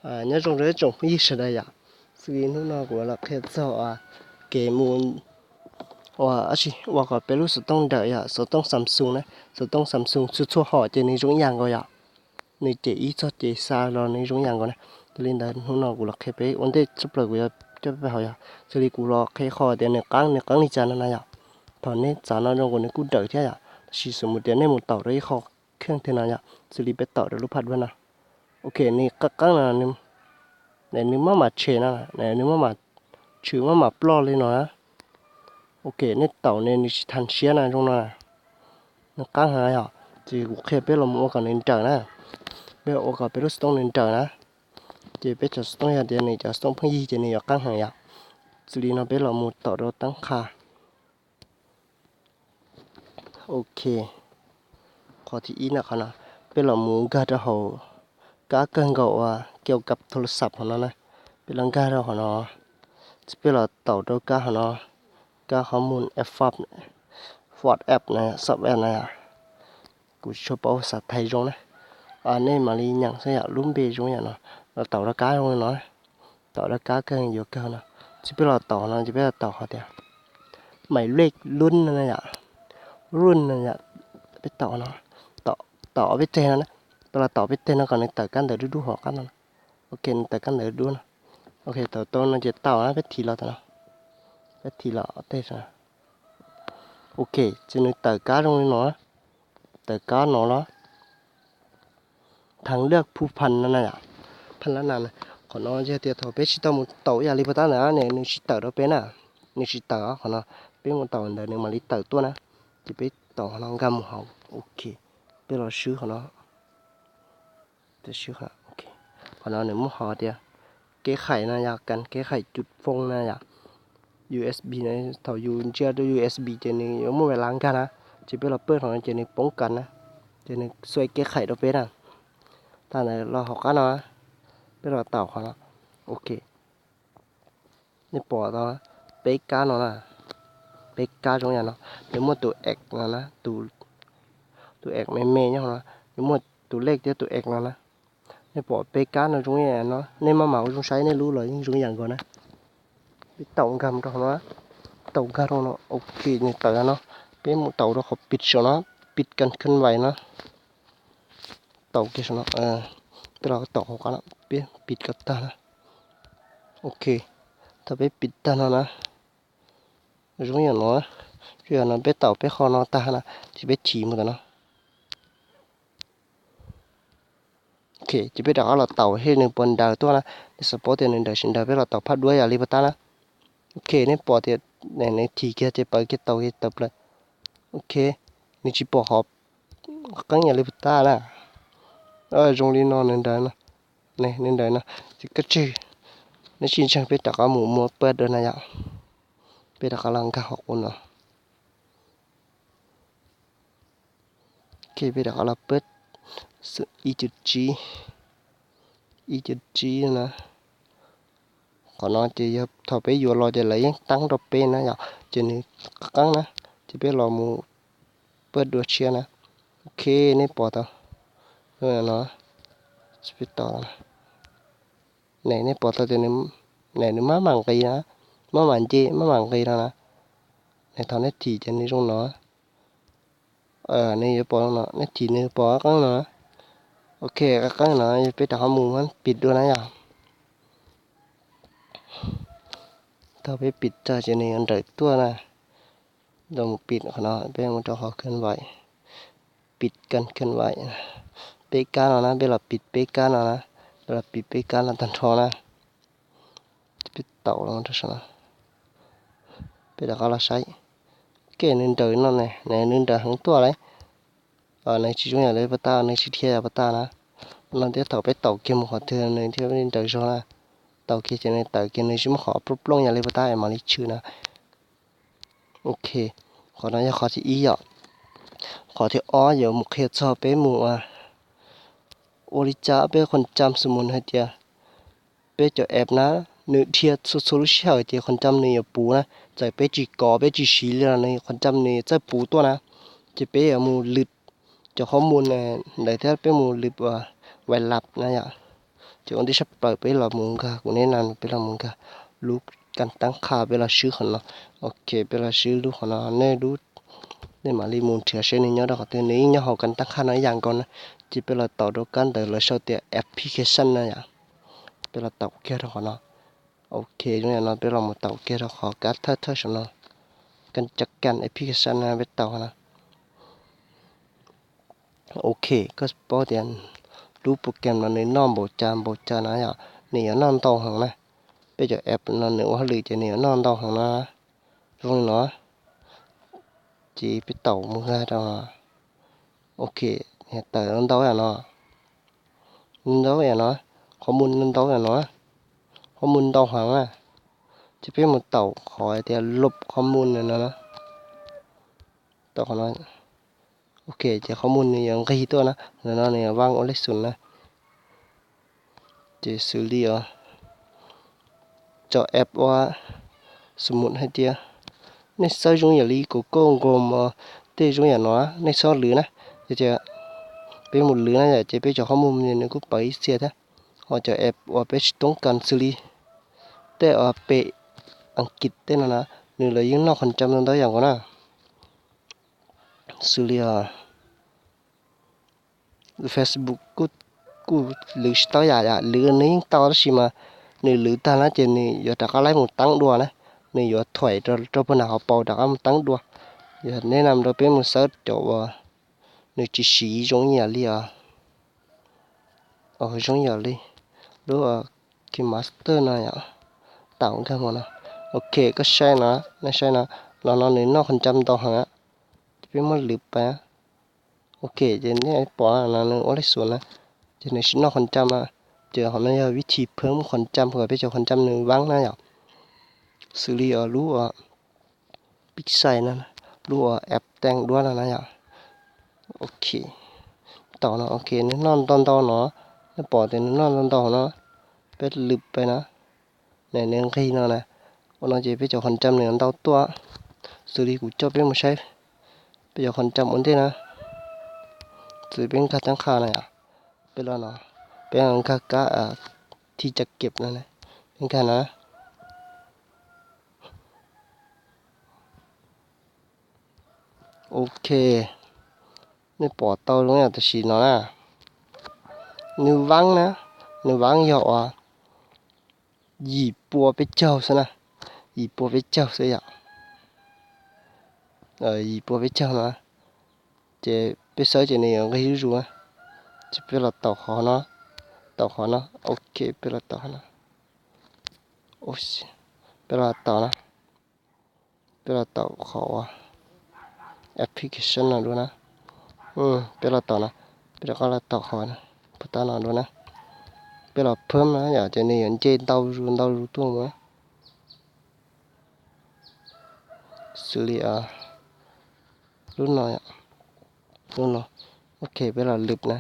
nhớ trong đấy trồng gì sẽ đây à sự nó của là cái cho cái môn và chỉ và có bên lúc sử dụng đời à sử dụng Samsung này sử dụng Samsung xuất xuất họ trên những种样个呀你这一做这啥了那种样个呢这里的nó của là cái bé vấn đề chấp lời của cho bé hỏi à这里của là cái kho để này căng đi chán này à thằng này chán nó trong của này cũng đợi thế à chỉ số một tiền này một tàu đấy kho khen thế nào nhá这里别tàu的路拍问啊ok này căng là này nếu mà chè này nếu mà chứ mà plo lên nó ok này tàu này ni thành xe này trong nó căng hả hả chỉ cũng khéo biết là mua cái nên chờ nè biết ô cái biết stone nên chờ nè chỉ biết cho stone hiện tiền này cho stone phong gì thì này căng hả ya xử lý nó biết là một tàu đó tăng khá ok có thì ý là khả năng biết là muốn gạt ra hồ cá cân gạo kiểu cặpโทรศัพท์ของnó này biết là gạt ra của nó biết là tàu đâu cá của nó cáข้อมูลแอปฟับWhatsApp này sub app nàyกูชอบภาษาไทยจงนะนี่มาลีอย่างเสียลุ่มเบจงอย่างเนาะเราต่อราคาตรงนี้เนาะต่อราคาเกินเยอะเกินนะจะเป็นเราต่อนะจะเป็นเราต่อเขาเดียวหมายเลขรุ่นนั่นแหละรุ่นนั่นแหละไปต่อเนาะต่อไปเจนะเราต่อไปเจนะก่อนในต่อกันเดี๋ยวดูหัวกันนะโอเคต่อกันเดี๋ยวดูนะโอเคต่อต้นเราจะต่อนะไปทีเราต่อนะไปทีเราเตะนะโอเคจะในต่อการตรงนี้เนาะต่อการเนาะแล้วทางเลือกผู้พันนั่นแหละพันละนั่นขอนจะเตียทอเป็ดชิตามุเต่าอย่าลิบตาเนี่ยเนี่ยนึกชิตาเราเป็นน่ะนึกชิตาขอนเป็นมุเต่าเดี๋ยวนึกมาลิเต่าตัวนะจะไปต่อขอนกำหัวโอเคเป็นเราซื้อขอนจะซื้อค่ะโอเคขอนหนึ่งมุหัวเดียวเก๋ไข่นะอยากกันเก๋ไข่จุดฟงนะอยาก USB นะเท่าอยู่เชื่อด้วย USB เจนี่ยังไม่ไปล้างกันนะจะเป็นเราเปิดของเจนี่ป้องกันนะเจนี่ช่วยเก๋ไข่เราเป็นน่ะta này lo học cái nó biết là tàu khoan nó okนี่ปอตอนเบก้าเนาะนะเบก้าตรงอย่างเนาะเดี๋ยวมันตัวเอกนะตัวเอกไม่เมย์เนี่ยเนาะเดี๋ยวมันตัวเล็กเดี๋ยวตัวเอกนะนี่ปอเบก้าเนาะตรงอย่างเนาะนี่มาเหมาตรงใช้นี่รู้เลยตรงอย่างก่อนนะไปเต่ากำตรงเนาะเต่ากำตรงเนาะโอเคนี่เต่าเนาะเป็นหมูเต่าเราเขาปิดเชียวเนาะปิดกันขึ้นไว้เนาะเต่ากี่เนาะเป็นเราต่อกันนะปิดกับตานะโอเคถ้าไปปิดตานะรู้อย่างน้อยเรื่องนั้นไปเต่าไปคอนอตานะจะไปฉี่มันกันเนาะโอเคจะไปดักเราเต่าให้หนึ่งปนดาวตัวนะในสปอร์ตหนึ่งดาวชินดาวไปเราเต่าพัดด้วยอะไรบ้างนะโอเคนี่ปอดในทีแกจะไปก็เต่าก็เต่าเลยโอเคนี่จีปอหอบกันอย่างไรบ้างนะตรงนี้นอนหนึ่งดาวนะนี่หนึ่งดาวนะจะก็ชื่อนี่ชินช่างไปดักเอาหมูมัวเปิดด้วยนะอย่างไปดักลังกะหอกคนเนาะโอเคไปดักลังเปิดอีจุดจีนะขอนอนจะยับถอดไปอยู่รอจะไหลตั้งรถเป็นนะอย่างจะนี่กั้งนะจะไปรอหมูเปิดดูเชียนะโอเคนี่ปอดเนาะจะไปต่อนะไหนนี่ปอดจะนี่ไหนนี่มาหมั่งกีนะมาหมั่งจีมาหมั่งกีนะในทางนี้ทีจะนี่ตรงเนาะนี่ปอเนาะนี่ทีนี่ปอกั้งเนาะโอเคกั้งเนาะไปดักหมูมันปิดด้วยนะอย่างถ้าไปปิดจะนี่อันใดตัวนะดมปิดเนาะเป็นมันจะขอเคลื่อนไหวปิดกันเคลื่อนไหวเปก้าเนาะเวลาปิดเปก้าเนาะเวลาปิดเปก้าเราตันทอนะปิดเต่าเราทุกสิ่งไปดักเราใช้เกี่ยนึงเดินนั่นไงในนึงเดินทั้งตัวเลยในชีวิตอย่างไรปัตตาในชีวิตอย่างปัตตานะเราเดี๋ยวต่อไปต่อเกี่ยวกับหัวเธอในที่เราเดินชนะต่อเกี่ยวกับต่อเกี่ยวกับชีวิตขอปลุกปล้องอย่างไรปัตตามาลิชื่อนะโอเคขอนั้นจะขอที่อีอ่ะขอที่อ้ออยู่มุขเฮ็ดชอบไปหมู่โอริจ่าเป็นคนจำสมุนให้เดียเป็นเจ้าแอบนะเนื้อเทียสุดๆเชี่ยวเดียคนจำเนื้อปูนะใจเป็นจีกอเป็นจีสีเลยนะคนจำเนื้อใจปูตัวนะจะเป็นหมู่ลึกจะข้อมูลในแท้เป็นหมู่ลึกไว้หลับนะอย่าง chỉ ông đi sắp tới bây là muốn cả cũng nên làm bây là muốn cả lúc cần tăng khá bây là sư khẩn nó ok bây là sư lúc khẩn nó nên lúc nên mà đi muốn chia sẻ nên nhớ đó họ tên này nhớ họ cần tăng khá nói rằng con chỉ bây là tạo được cần từ là sau tiền application này à bây là tạo kia đó họ nó ok chúng này nó bây là một tạo kia đó họ cắt thắt thắt xong nó cần chắc cần application này biết tạo nó ok có bao tiền lúc program nó nên non bộ cha nó à này non to hàng này bây giờ app nó nữa hóa lì cho này non to hàng nó rồi nó chỉ biết tàu mua ra đâu ok hiện tại nó đâu là nó đâu là nó có muốn nó đâu là nó có muốn đâu hàng à chỉ biết một tàu khỏi thì lục có muốn này nó tàu nó ok chỉ có muốn này cáiตัวนะnó này vang ở lấy xuống này chỉ xử lý cho app qua sum một hay tia nên sao chúng nhà lý của cô gồm tê chúng nhà nó nên sao lứa này chỉ bên một lứa này chỉ bên cho họ mua nên nó cũng bấy xe thế họ cho app qua bên tốn cần xử lý tê ở bên anh kịch tên là nếu là những nó 100 đóอย่าง đó xử lý Facebook cú lứa tao ya lứa này tao đó xí mà nếu lứa ta nó chỉ nếu giờ ta có lấy một tăng đua này nếu giờ thoại cho bên nào họ bảo ta có một tăng đua giờ nên làm được bên một số chỗ nếu chỉ xí giống như là ở giống như là đó cái master này ạ tạo cái mà ok có sai nó nên nó 100 tao hả bên mà lướtไปok cho nên bỏ là nó ở đây xuống này cho nên nó 100อ่ะgiờ họ nóiวิธีเพิ่ม 100 เพื่อไปเจอ 100 หนึ่งบ้างนะอย่างxử lý ở lú ở pixel nè lú ở app tăng đua làนะอย่างok tao nó ok nó non ton to nó bỏ thì nó non to nó bé lướt ไปนะnày nên khi nào này nó chỉ phải cho 100 này nó đau tua xử lý của cho bé một sai bây giờ 100 ổn thế nè xử lý cả tăng khá này à bây giờ nó bé cảที่จะเก็บนั่นแหละเป็นแค่นั้นโอเคนี่ปอเตาตรงนี้แต่สีnó nè nếu vắng nè nếu vắng dạo dì bùa bé châu xem nè dì bùa bé châu sẽ dạo dì bùa bé châu nè chế bé sới chế này cái rú á chế bé là tàu khó nó ok bé là tàu nó ôi bé là tàu nó bé là tàu khó application nào luôn á bé là tàu nó bé là tàu khó nè bắt ta nào luôn á bé là phơm nó giờ chế này trên tàu rú tung nữa xử lý lúc nào ok bé là lụp nè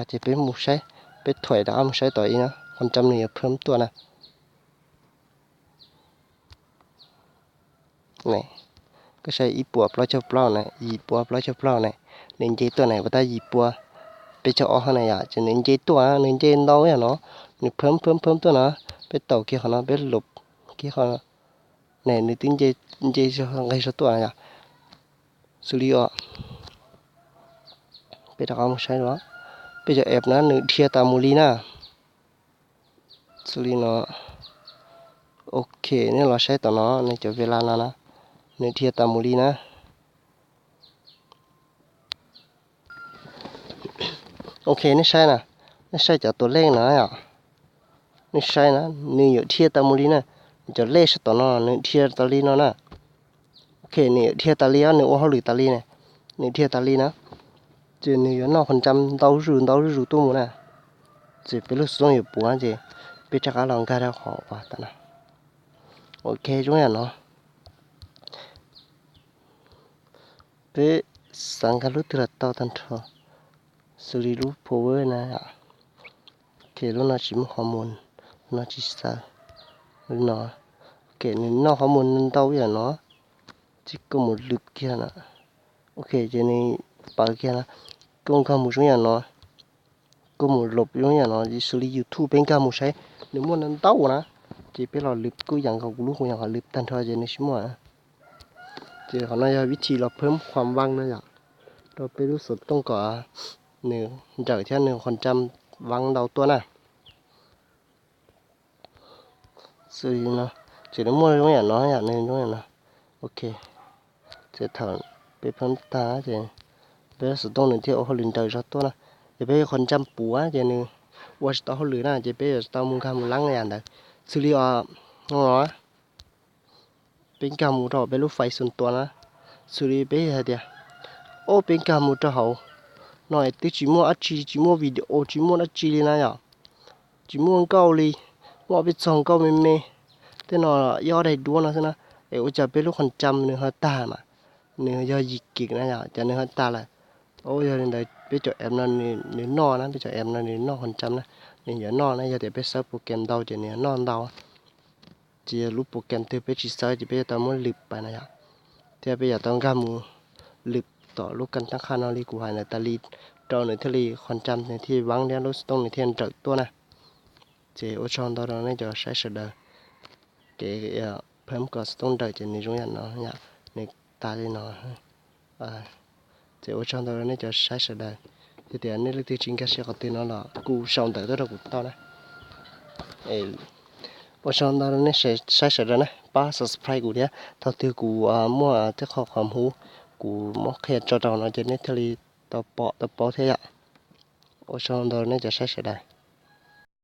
chỉ bé một sai bé thoại đã một sai tỏi nữa 100 này phơm tua nè này cái sai ít bùa plau cho plau này ít bùa plau cho plau này nên chế tua này và ta ít bùa bé cho ở này à cho nên chế tua nên chế đâu vậy nó nên phơm tua nó bé tàu kia nó bé lụp kia nó này nên tính chế cho ngay số tua này à xử lý bé đã có một sai đó bây giờ ép nó nửa thia ta mù li na xử lý nó ok nên là sai tao nó nên cho về lan na nửa thia ta mù li na ok nên sai cho tôi lên nó à nên sai nó nửa thia ta mù li na cho lên sao tao nó nửa thia ta li nó nè ok nửa thia ta li á nửa ô lử ta li này nửa thia ta li nó chỉ nửa nó 100 đâu rủ tôi muốn nè chỉ biết lúc xuống nhiều bùa gì biết chắc là lòng ca ra khó quá ta nè ok chúng nhà nó biết sáng cái lúc từ tao thành thọ xử lý lúc power nè thì lúc nó chỉ một hormone nó chỉ sao lúc nó kể nên nó hormone đâu vậy nó chỉ có một lực kia nè ok cho nên bảo kia nè công không một số nhà nó có một lục giống như nó đi xử lý YouTube bên cả một sai nếu muốn nó tao na chỉ biết là lip cứ dạngเขารู้อย่างเขาlipตันทอจะในชิมว่าchỉเขาน่าจะวิธีเราเพิ่มความว่างนะจ๊ะเราไปรู้สึกต้องก่อหนึ่งจากที่หนึ่งคนจำว่างเราตัวน่ะสื่อเนาะchỉ nếu mua giống như nóอย่างนึงgiống như nó ok chỉ thằngไปเพิ่มตาจะไปรู้สึกต้องหนึ่งที่เขาลืมใจชอบตัวน่ะจะไปคนจำปัวจะนึงว่าจะต้องเขาลืมน่ะจะไปต้องมึงคำมึงล้างอย่างเดียวสื่อเรียน้องเป็นการมูทอเป็นลูกไฟส่วนตัวนะสุริเบย์เดียโอ้เป็นการมูทอเขาหน่อยติจิมัวอัดจีจิมัววิดีโอจิมัวอัดจีเลยนะอย่าจิมัวเกาหลีว่าเป็นสองเกาเมเมแต่หน่อยอได้ดูนะสินะเออจะเป็นลูกคนจำเนื้อตามาเนื้อยอยิกิกนะอย่าจะเนื้อตาเลยโอ้ยยังได้ไปเจาะแอมนั่นเนื้อนอนะไปเจาะแอมนั่นเนื้อนอคนจำนะเนี่ยอย่านอนะอย่าเดี๋ยวไปเซิร์ฟโปรแกรมดาวจะเนี่ยนอนดาวจีรู้โปรแกรมเธอไปจีเซิร์ชจะไปตามมันลิบไปนะอย่าเธอไปอย่าต้องการมูลิบต่อลูกกันตั้งค่านอลีกูหายในตาลีตอนในทะเลคนจำในที่วังเดียรู้ต้องในเทียนจักตัวนะเจ้าชอนตอนนั้นจะใช้เสดเก๋เพิ่มก็ต้องได้จะในช่วงนั้นเนาะเนี่ยในตาเลยเนาะเจ้าชอนตอนนั้นจะใช้เสดthì tiền này lúcที่จริงก็เสียก็ตีนั่นแหละกูสอนแต่ตัวเรากูต่อนะพอสอนตอนนั้นใช้เสร็จแล้วนะป้า subscribe กูเนี่ยเท่าที่กูมั่วที่ข้อความหูกูมั่วแค่จอดเอาเนาะจะเนี่ยทะเลต่อปอเทียพอสอนตอนนั้นจะใช้เสร็จได้